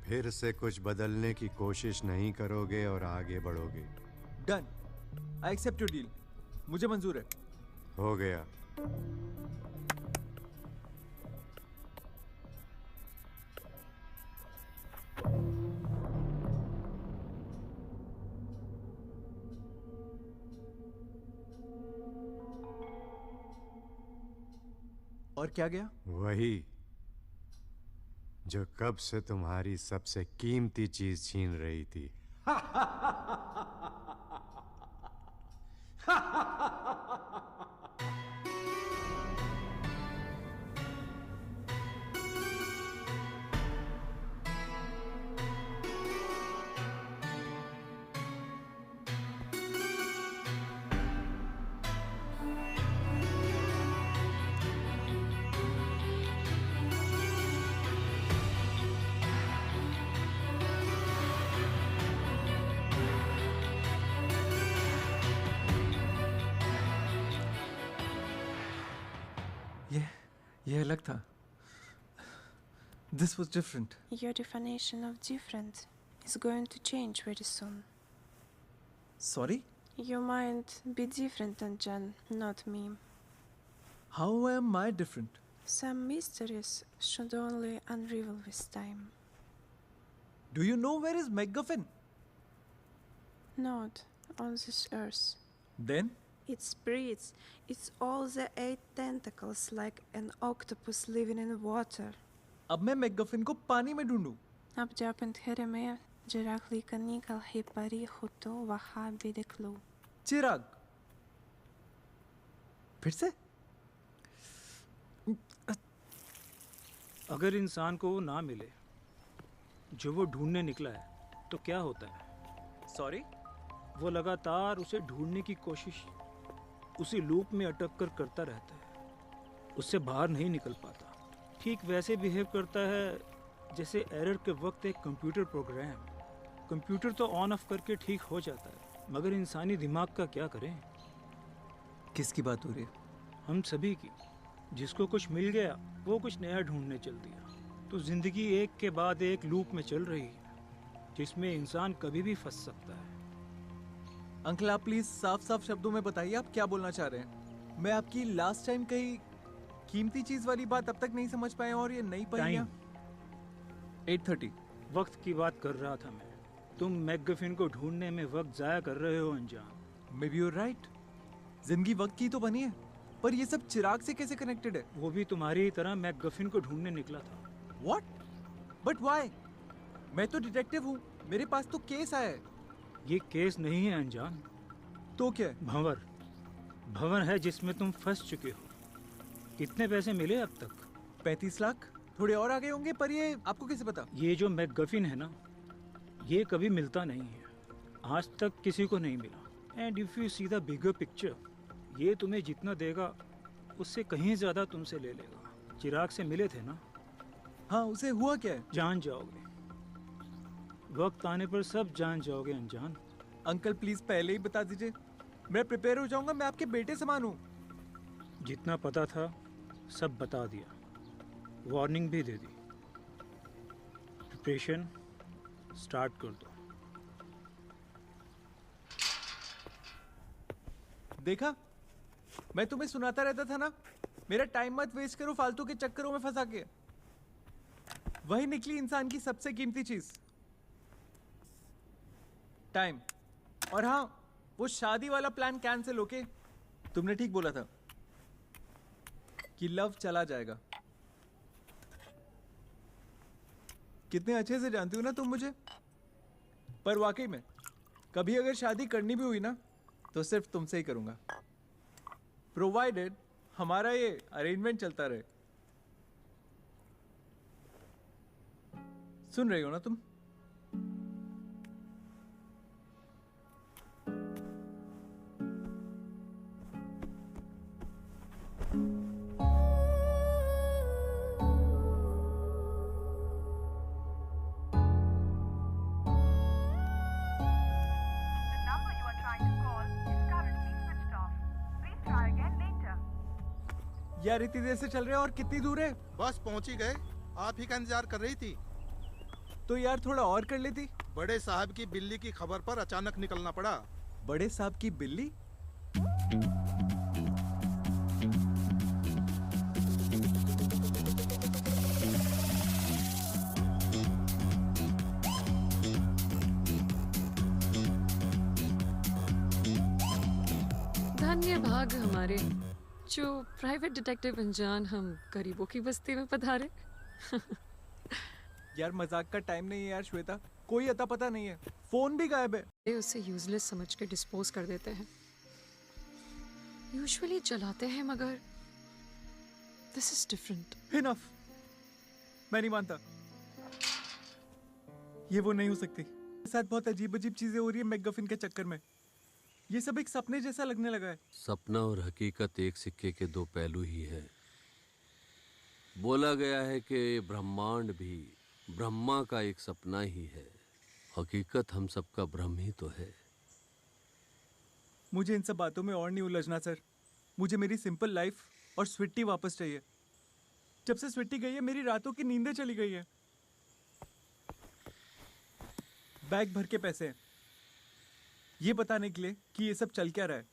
फिर से कुछ बदलने की कोशिश नहीं करोगे और आगे बढ़ोगे। Done, I accept your deal. मुझे मंजूर है। हो गया। और क्या गया? वही जो कब से तुम्हारी सबसे कीमती चीज छीन रही थी। ये अलग था। This was different. Your definition of different is going to change very soon. Sorry? You might be different than Jan, not me. How am I different? Some mysteries should only unravel with time. Do you know where is MacGuffin? Not on this earth. Then? It breathes. It's all the 8 tentacles like an octopus living in water. अब मैं MacGuffin को पानी में ढूंढूं। Apģērbant Heremē, Gerachli Kanikal Hipari Huto Wahabi de Klu. चिराग। फिर से? अगर इंसान को वो ना मिले जो वो ढूंढने निकला है तो क्या होता है? Sorry? वो लगातार उसे ढूंढने की कोशिश उसी लूप में अटक कर करता रहता है, उससे बाहर नहीं निकल पाता। ठीक वैसे बिहेव करता है जैसे एरर के वक्त एक कंप्यूटर प्रोग्राम। कंप्यूटर तो ऑन ऑफ करके ठीक हो जाता है, मगर इंसानी दिमाग का क्या करें? किसकी बात हो रही है? हम सभी की। जिसको कुछ मिल गया वो कुछ नया ढूंढने चल दिया। तो जिंदगी एक के बाद एक लूप में चल रही है जिसमें इंसान कभी भी फंस सकता है। अंकल, आप प्लीज साफ साफ शब्दों में बताइए आप क्या बोलना चाह रहे हैं। मैं आपकी लास्ट टाइम कही कीमती चीज वाली बात अब तक नहीं समझ पाया और ये नई पहेलियां। 8:30 वक्त की बात कर रहा था मैं। तुम मैकगफिन को ढूंढने में वक्त जाया कर रहे हो अनजान। Maybe you are right. जिंदगी वक्त की तो बनी है, पर ये सब चिराग से कैसे कनेक्टेड है? वो भी तुम्हारी ही तरह मैकगफिन को ढूंढने निकला था। व्हाट? But why? मैं तो डिटेक्टिव हूँ, मेरे पास तो केस आया है। ये केस नहीं है अनजान। तो क्या है? भंवर। भंवर है जिसमें तुम फंस चुके हो। कितने पैसे मिले अब तक? 35 लाख। थोड़े और आगे होंगे, पर ये आपको कैसे पता? ये जो मैकगफिन है ना, ये कभी मिलता नहीं है। आज तक किसी को नहीं मिला। And if you see the bigger picture, ये तुम्हें जितना देगा उससे कहीं ज्यादा तुमसे ले लेगा। चिराग से मिले थे ना? हाँ, उसे हुआ क्या है? जान जाओगे। वक्त आने पर सब जान जाओगे अनजान। अंकल प्लीज पहले ही बता दीजिए, मैं प्रिपेयर हो जाऊंगा। मैं आपके बेटे समान हूँ। जितना पता था सब बता दिया, वार्निंग भी दे दी। प्रिपरेशन स्टार्ट कर दो। देखा, मैं तुम्हें सुनाता रहता था ना, मेरा टाइम मत वेस्ट करो फालतू के चक्करों में फंसा के। वही निकली इंसान की सबसे कीमती चीज, टाइम। और हाँ, वो शादी वाला प्लान कैंसिल होके, तुमने ठीक बोला था कि लव चला जाएगा। कितने अच्छे से जानती हो ना तुम मुझे। पर वाकई में कभी अगर शादी करनी भी हुई ना, तो सिर्फ तुमसे ही करूंगा, प्रोवाइडेड हमारा ये अरेंजमेंट चलता रहे। सुन रही हो ना तुम? यार इतनी देर से चल रहे हैं और कितनी दूर है? बस पहुंच ही गए, आप ही का इंतजार कर रही थी। तो यार थोड़ा और कर लेती। बड़े साहब की बिल्ली की खबर पर अचानक निकलना पड़ा। बड़े साहब की बिल्ली? धन्य भाग हमारे जो प्राइवेट डिटेक्टिव अनजान हम गरीबों की बस्ती में पधारे। यार मजाक का टाइम नहीं है यार श्वेता, कोई अता पता नहीं है, फोन भी गायब है। उसे यूजलेस समझ के डिस्पोज कर देते हैं। यूजुअली जलाते हैं मगर दिस इज डिफरेंट। इनफ, मैं नहीं मानता, ये वो नहीं हो सकती। मेरे साथ बहुत अजीब अजीब चीजें हो रही है मैकगफिन के चक्कर में। ये सब एक सपने जैसा लगने लगा है। सपना और हकीकत एक सिक्के के दो पहलू ही है। बोला गया है कि ब्रह्मांड भी ब्रह्मा का एक सपना ही है। हकीकत हम सबका भ्रम ही तो है। मुझे इन सब बातों में और नहीं उलझना सर। मुझे मेरी सिंपल लाइफ और स्वीटी वापस चाहिए। जब से स्वीटी गई है मेरी रातों की नींदें चली गई है। बैग भर के पैसे हैं ये बताने के लिए कि ये सब चल क्या रहा है।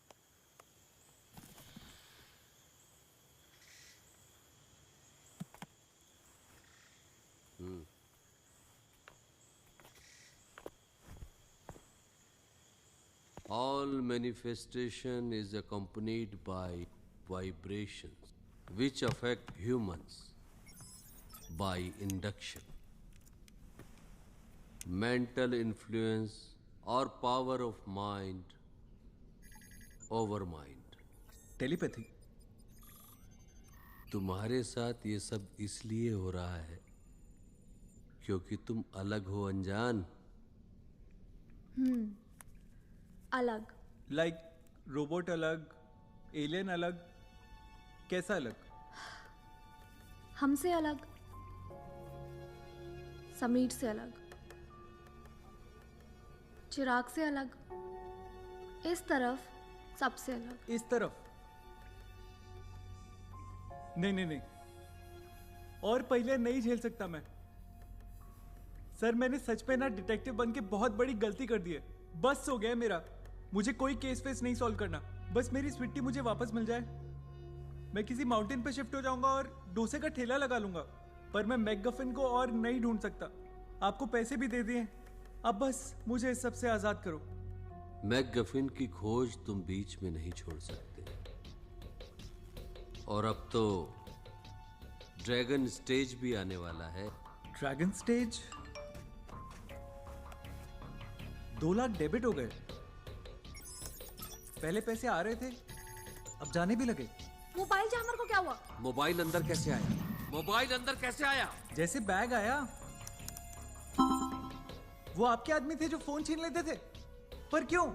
All manifestation is accompanied by vibrations which affect humans by induction. Mental influence or power of mind over mind. Telepathy. तुम्हारे साथ ये सब इसलिए हो रहा है क्योंकि तुम अलग हो अनजान। अलग। लाइक रोबोट अलग, एलियन अलग, कैसा अलग? हमसे अलग, समीर से अलग, चिराग से अलग, इस तरफ सबसे अलग। इस तरफ? नहीं नहीं नहीं, और पहले नहीं झेल सकता मैं। सर मैंने सच में ना डिटेक्टिव बन के बहुत बड़ी गलती कर दी है। बस हो गया मेरा। मुझे कोई केस फेस नहीं सॉल्व करना। बस मेरी स्वीटी मुझे वापस मिल जाए। मैं किसी माउंटेन पे शिफ्ट हो जाऊंगा और डोसे का ठेला लगा लूंगा। पर मैं मैकगफिन को और नहीं ढूंढ सकता। आपको पैसे भी दे दिए, अब बस मुझे इस सब से आजाद करो। मैकगफिन की खोज तुम बीच में नहीं छोड़ सकते। और अब तो ड्रैगन स्टेज भी आने वाला है। Dragon stage? 2 लाख डेबिट हो गए। पहले पैसे आ रहे थे, अब जाने भी लगे। मोबाइल जैमर को क्या हुआ? मोबाइल अंदर कैसे आया? मोबाइल अंदर कैसे आया? जैसे बैग आया। वो आपके आदमी थे जो फोन छीन लेते थे, पर क्यों?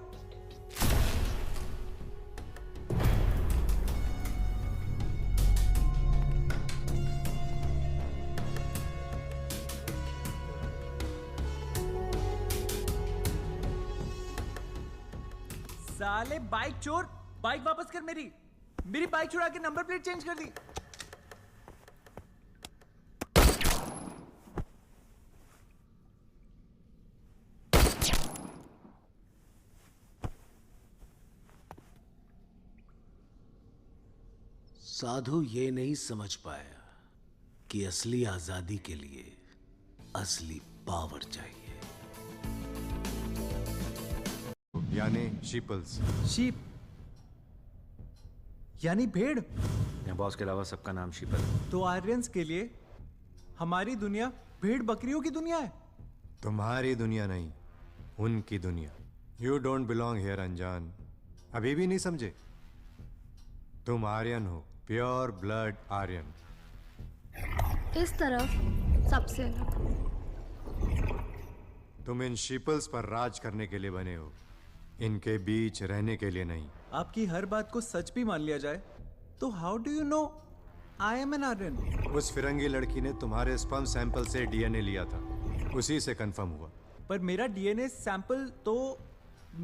साले बाइक चोर, बाइक वापस कर। मेरी बाइक चुरा के नंबर प्लेट चेंज कर दी। साधु ये नहीं समझ पाया कि असली आजादी के लिए असली पावर चाहिए। यानी शीपल्स। शीप यानी भेड़? यहाँ बॉस के अलावा सबका नाम शीपल है। तो आर्यंस के लिए हमारी दुनिया भेड़ बकरियों की दुनिया है। तुम्हारी दुनिया नहीं, उनकी दुनिया। यू डोंट बिलोंग हियर अनजान। अभी भी नहीं समझे? तुम आर्यन हो, प्योर ब्लड आर्यन। इस तरफ सबसे अलग। तुम इन शीपल्स पर राज करने के लिए बने हो, इनके बीच रहने के लिए नहीं। आपकी हर बात को सच भी मान लिया जाए तो how do you know I am an Aryan? उस फिरंगी लड़की ने तुम्हारे स्पर्म सैंपल से डीएनए लिया था, उसी से कंफर्म हुआ। पर मेरा डीएनए सैंपल तो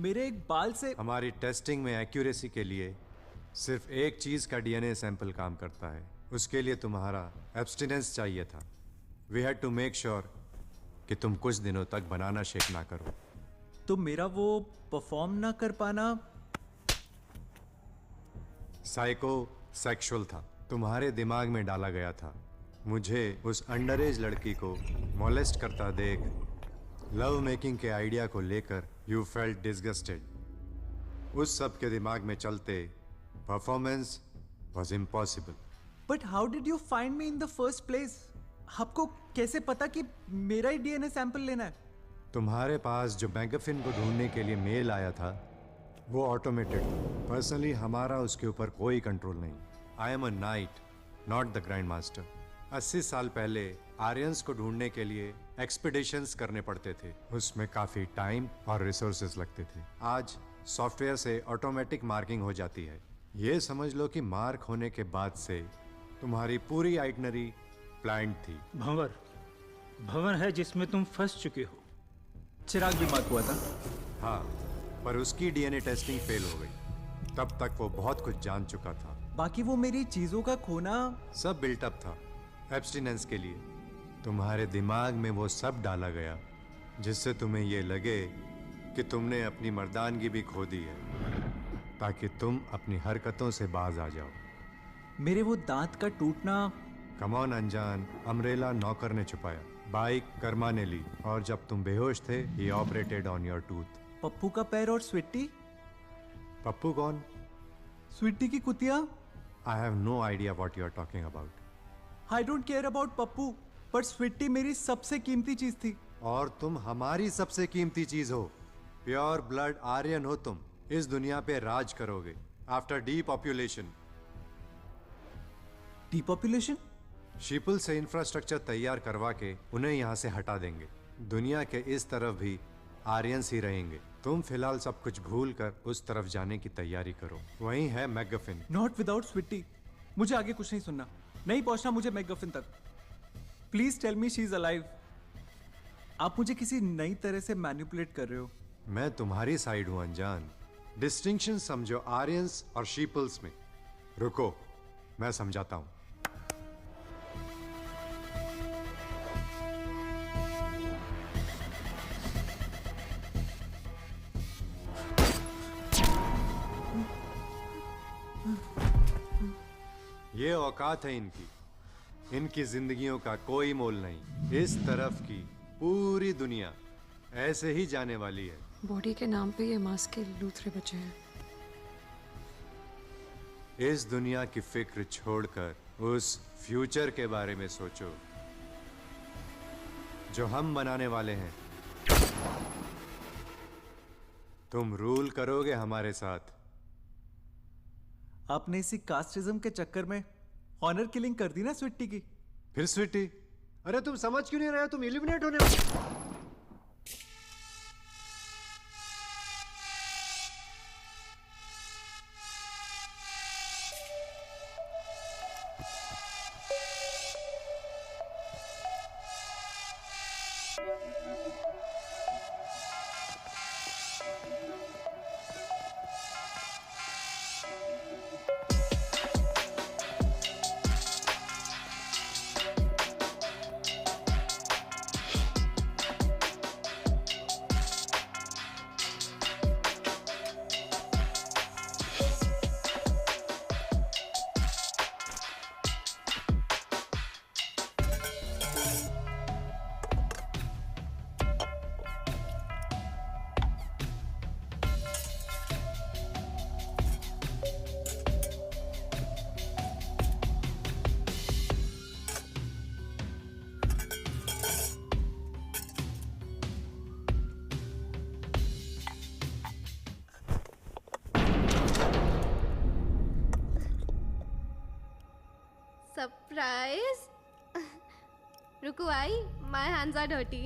मेरे एक बाल से। हमारी टेस्टिंग में एक्यूरेसी के लिए सिर्फ एक चीज का डीएनए सैंपल काम करता है। उसके लिए तुम्हारा एब्स्टिनेंस चाहिए था। We had to make sure कि तुम कुछ दिनों तक बनाना शेक ना करो। तो मेरा वो परफॉर्म ना कर पाना साइको सेक्सुअल था, तुम्हारे दिमाग में डाला गया था। मुझे उस अंडर एज लड़की को मोलेस्ट करता देख लव मेकिंग के आइडिया को लेकर यू फेल्ट डिसगस्टेड। उस सब के दिमाग में चलते performance was impossible. But how did you find me in the first place? आपको कैसे पता कि मेरा ही डीएनए सैंपल लेना है? तुम्हारे पास जो मैगफिन को ढूंढने के लिए मेल आया था वो ऑटोमेटेड। पर्सनली हमारा उसके ऊपर कोई कंट्रोल नहीं। I am a night, not the grand master. 80 साल पहले आर्यंस को ढूंढने के लिए एक्सपीडिशंस करने पड़ते थे, उसमें काफी टाइम और रिसोर्सेज लगते थे। आज सॉफ्टवेयर से ऑटोमेटिक मार्किंग हो जाती है। ये समझ लो कि मार्क होने के बाद से तुम्हारी पूरी आइटनरी प्लान्ड थी। भंवर है जिसमें तुम फंस चुके हो। चिराग भी मार्क हुआ था। हाँ, पर उसकी डीएनए टेस्टिंग फेल हो गई। तब तक वो बहुत कुछ जान चुका था। बाकी वो मेरी चीजों का खोना सब बिल्टअप था एब्स्टिनेंस के लिए। तुम्हारे दिमाग में वो सब डाला गया जिससे तुम्हें ये लगे कि तुमने अपनी मर्दानगी भी खो दी है, ताकि तुम अपनी हरकतों से बाज आ जाओ। मेरे वो दांत का टूटना। कम ऑन अनजान, अमरेला नौकर ने छुपाया, बाइक कर्मा ने ली, और जब तुम बेहोश थे ही operated on your tooth. Pappu का पैर और स्वीटी। पप्पू कौन? स्वीटी की कुतिया। I have no idea what you are talking about. I don't care about Pappu, पर स्वीटी मेरी सबसे कीमती चीज थी। और तुम हमारी सबसे कीमती चीज हो। प्योर ब्लड आर्यन हो तुम। इस दुनिया पे राज करोगे आफ्टर डीपॉपुलेशन। डीपॉपुलेशन? शीपुल से इंफ्रास्ट्रक्चर तैयार करवा के उन्हें यहाँ से हटा देंगे। दुनिया के इस तरफ भी आर्यंस ही रहेंगे। तुम फिलहाल सब कुछ भूल कर उस तरफ जाने की तैयारी करो। वहीं है मैगफिन। Not without Sweety. मुझे आगे कुछ नहीं सुनना, नहीं पहुंचना मुझे मैगफिन तक। Please tell me she is alive. आप मुझे किसी नई तरह से मैनिपुलेट कर रहे हो। मैं तुम्हारी साइड हूं अनजान। डिस्टिंक्शन समझो आर्यंस और शीपल्स में। रुको, मैं समझाता हूं। ये औकात है इनकी। इनकी जिंदगियों का कोई मोल नहीं। इस तरफ की पूरी दुनिया ऐसे ही जाने वाली है। बॉडी के नाम पे ये मांस के लूथरे बचे हैं। इस दुनिया की फिक्र छोड़कर उस फ्यूचर के बारे में सोचो जो हम बनाने वाले हैं। तुम रूल करोगे हमारे साथ। आपने इसी कास्टिज्म के चक्कर में ऑनर किलिंग कर दी ना स्वीटी की। फिर स्वीटी? अरे तुम समझ क्यों नहीं रहे हो? तुम एलिमिनेट होने वाले। Surprise! Ruku, my hands are dirty.